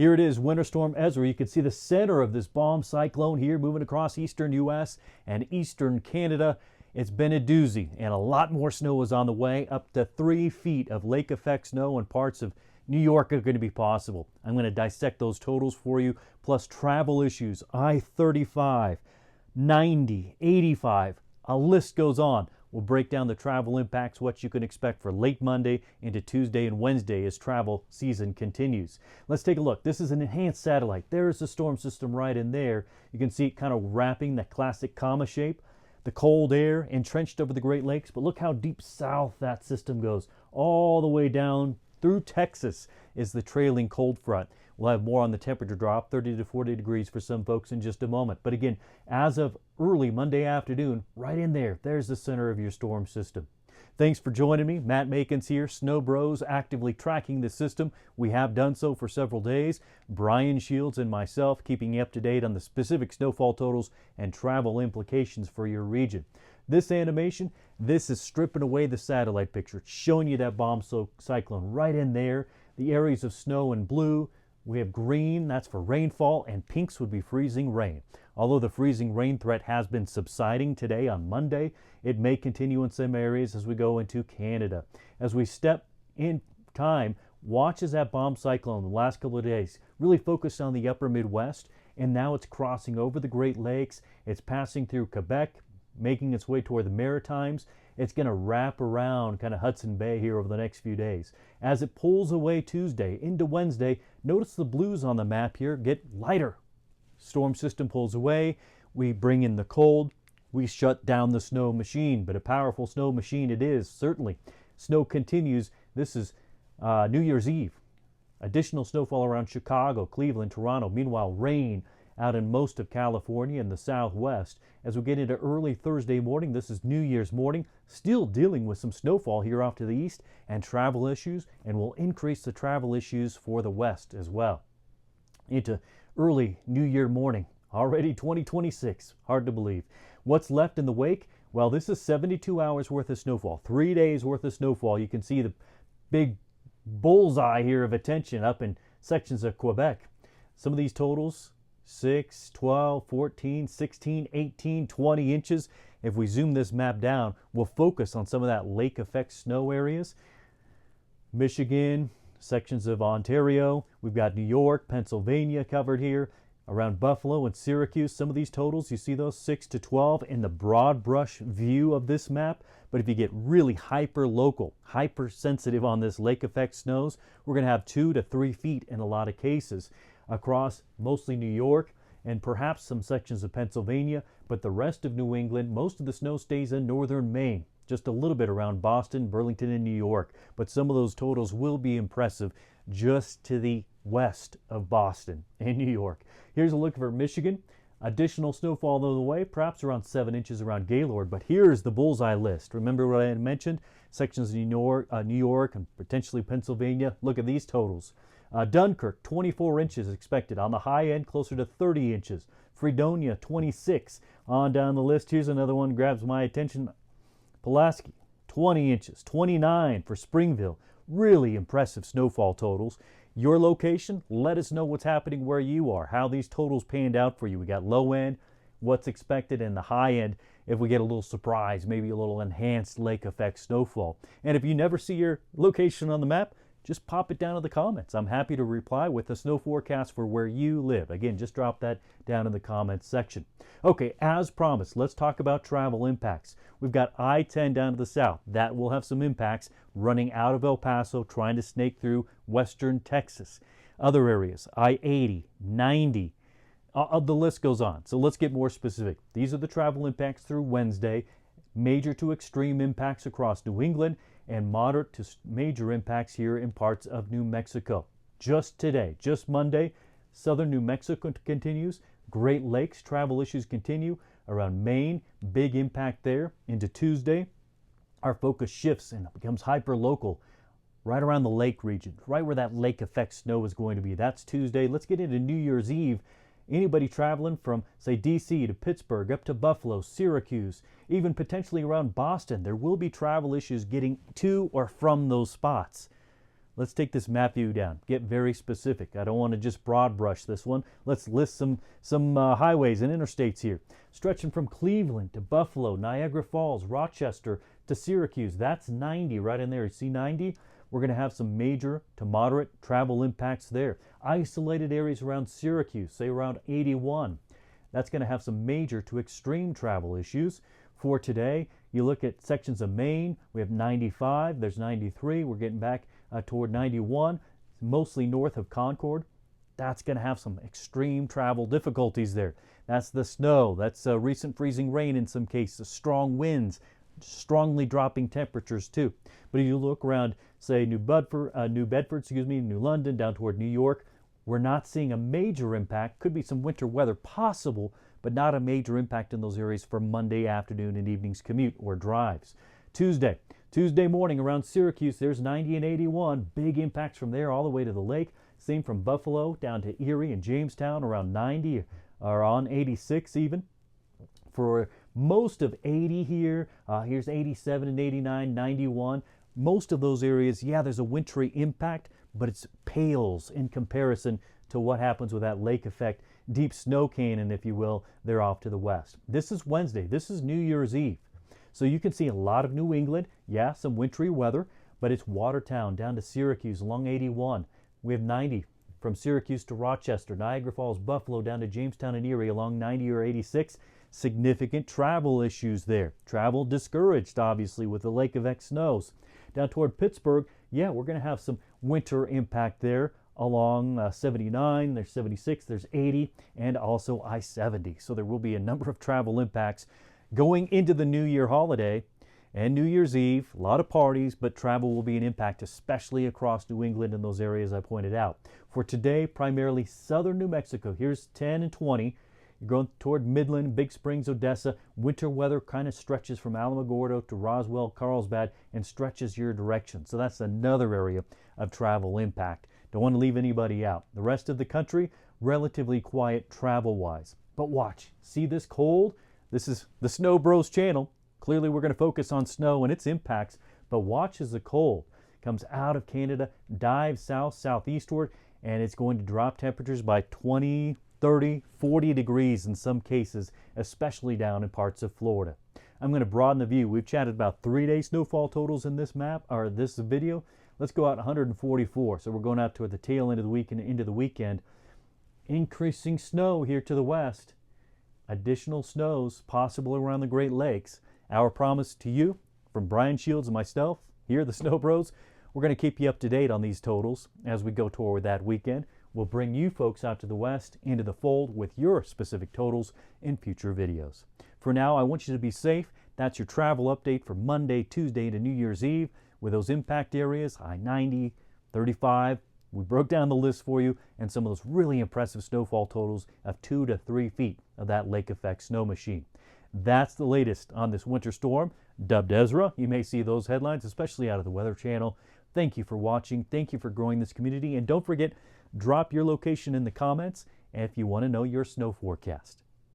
Here it is, Winter Storm Ezra. You can see the center of this bomb cyclone here moving across eastern U.S. and eastern Canada. It's been a doozy, and a lot more snow is on the way. Up to 3 feet of lake effect snow in parts of New York are going to be possible. I'm going to dissect those totals for you, plus travel issues, I-35, 90, 85, a list goes on. We'll break down the travel impacts, what you can expect for late Monday into Tuesday and Wednesday as travel season continues. Let's take a look. This is an enhanced satellite. There's the storm system right in there. You can see it kind of wrapping that classic comma shape. The cold air entrenched over the Great Lakes, but look how deep south that system goes. All the way down through Texas is the trailing cold front. We'll have more on the temperature drop, 30 to 40 degrees for some folks in just a moment. But again, as of early Monday afternoon, right in there, there's the center of your storm system. Thanks for joining me. Matt Makins here, Snow Bros, actively tracking the system. We have done so for several days. Brian Shields and myself keeping you up to date on the specific snowfall totals and travel implications for your region. This animation, this is stripping away the satellite picture. It's showing you that bomb cyclone right in there. The areas of snow in blue. We have green, that's for rainfall, and pinks would be freezing rain. Although the freezing rain threat has been subsiding today on Monday, it may continue in some areas as we go into Canada. As we step in time, watch as that bomb cyclone the last couple of days really focused on the upper Midwest, and now it's crossing over the Great Lakes. It's passing through Quebec, making its way toward the Maritimes. It's going to wrap around kind of Hudson Bay here over the next few days. As it pulls away Tuesday into Wednesday, notice the blues on the map here get lighter. Storm system pulls away. We bring in the cold. We shut down the snow machine, but a powerful snow machine it is, certainly. Snow continues. This is New Year's Eve. Additional snowfall around Chicago, Cleveland, Toronto. Meanwhile, rain out in most of California and the Southwest. As we get into early Thursday morning, this is New Year's morning, still dealing with some snowfall here off to the east and travel issues, and will increase the travel issues for the west as well. Into early New Year morning, already 2026, hard to believe. What's left in the wake? Well, this is 72 hours worth of snowfall, 3 days worth of snowfall. You can see the big bullseye here of attention up in sections of Quebec. Some of these totals, 6, 12, 14, 16, 18, 20 inches. If we zoom this map down, we'll focus on some of that lake effect snow areas. Michigan, sections of Ontario. We've got New York, Pennsylvania covered here. Around Buffalo and Syracuse, some of these totals, you see those 6 to 12 in the broad brush view of this map. But if you get really hyper local, hyper sensitive on this lake effect snows, we're going to have 2 to 3 feet in a lot of cases across mostly New York and perhaps some sections of Pennsylvania, but the rest of New England, most of the snow stays in northern Maine, just a little bit around Boston, Burlington, and New York. But some of those totals will be impressive just to the west of Boston and New York. Here's a look for Michigan. Additional snowfall on the way, perhaps around 7 inches around Gaylord, but here's the bullseye list. Remember what I had mentioned? Sections of New York and potentially Pennsylvania. Look at these totals. Dunkirk, 24 inches expected. On the high end, closer to 30 inches. Fredonia, 26. On down the list, here's another one grabs my attention. Pulaski, 20 inches. 29 for Springville. Really impressive snowfall totals. Your location, let us know what's happening where you are, how these totals panned out for you. We got low end, what's expected, and the high end if we get a little surprise, maybe a little enhanced lake effect snowfall. And if you never see your location on the map, just pop it down in the comments. I'm happy to reply with the snow forecast for where you live. Again, just drop that down in the comments section. Okay, as promised, let's talk about travel impacts. We've got I-10 down to the south. That will have some impacts running out of El Paso, trying to snake through western Texas. Other areas, I-80, 90, the list goes on. So let's get more specific. These are the travel impacts through Wednesday. Major to extreme impacts across New England, and moderate to major impacts here in parts of New Mexico. Just today, just Monday, southern New Mexico continues. Great Lakes travel issues continue. Around Maine, big impact there. Into Tuesday, our focus shifts and becomes hyper-local right around the lake region, right where that lake effect snow is going to be. That's Tuesday. Let's get into New Year's Eve. Anybody traveling from, say, D.C. to Pittsburgh, up to Buffalo, Syracuse, even potentially around Boston, there will be travel issues getting to or from those spots. Let's take this map view down. Get very specific. I don't want to just broad brush this one. Let's list some highways and interstates here. Stretching from Cleveland to Buffalo, Niagara Falls, Rochester to Syracuse. That's 90 right in there. You see 90? We're going to have some major to moderate travel impacts there. Isolated areas around Syracuse, say around 81. That's going to have some major to extreme travel issues. For today, you look at sections of Maine, we have 95, there's 93, we're getting back toward 91, mostly north of Concord. That's going to have some extreme travel difficulties there. That's the snow, that's recent freezing rain in some cases, strong winds, strongly dropping temperatures too. But if you look around, say New Bedford, New London, down toward New York, we're not seeing a major impact. Could be some winter weather possible, but not a major impact in those areas for Monday afternoon and evening's commute or drives. Tuesday morning around Syracuse, there's 90 and 81. Big impacts from there all the way to the lake. Same from Buffalo down to Erie and Jamestown around 90 or on 86 even. For most of 80 here, here's 87 and 89, 91. Most of those areas, yeah, there's a wintry impact, but it pales in comparison to what happens with that lake effect, deep snow canyon, if you will, there off to the west. This is Wednesday. This is New Year's Eve. So you can see a lot of New England. Yeah, some wintry weather, but it's Watertown down to Syracuse along 81. We have 90 from Syracuse to Rochester, Niagara Falls, Buffalo down to Jamestown and Erie along 90 or 86. Significant travel issues there. Travel discouraged, obviously, with the lake effect snows. Down toward Pittsburgh, yeah, we're going to have some winter impact there along 79, there's 76, there's 80, and also I-70. So there will be a number of travel impacts going into the New Year holiday and New Year's Eve. A lot of parties, but travel will be an impact, especially across New England in those areas I pointed out. For today, primarily southern New Mexico. Here's 10 and 20. You're going toward Midland, Big Springs, Odessa. Winter weather kind of stretches from Alamogordo to Roswell, Carlsbad, and stretches your direction. So that's another area of travel impact. Don't want to leave anybody out. The rest of the country, relatively quiet travel-wise. But watch, see this cold? This is the Snow Bros channel. Clearly we're going to focus on snow and its impacts, but watch as the cold comes out of Canada, dives south, southeastward, and it's going to drop temperatures by 20, 30, 40 degrees in some cases, especially down in parts of Florida. I'm going to broaden the view. We've chatted about 3-day snowfall totals in this map, or this video. Let's go out 144. So we're going out toward the tail end of the week and into the weekend. Increasing snow here to the west. Additional snows possible around the Great Lakes. Our promise to you from Brian Shields and myself here, the Snow Bros, we're going to keep you up to date on these totals as we go toward that weekend. We'll bring you folks out to the west into the fold with your specific totals in future videos. For now, I want you to be safe. That's your travel update for Monday, Tuesday to New Year's Eve with those impact areas, I-90, 35. We broke down the list for you and some of those really impressive snowfall totals of 2 to 3 feet of that lake effect snow machine. That's the latest on this winter storm, dubbed Ezra. You may see those headlines, especially out of the Weather Channel. Thank you for watching. Thank you for growing this community. And don't forget, drop your location in the comments if you want to know your snow forecast.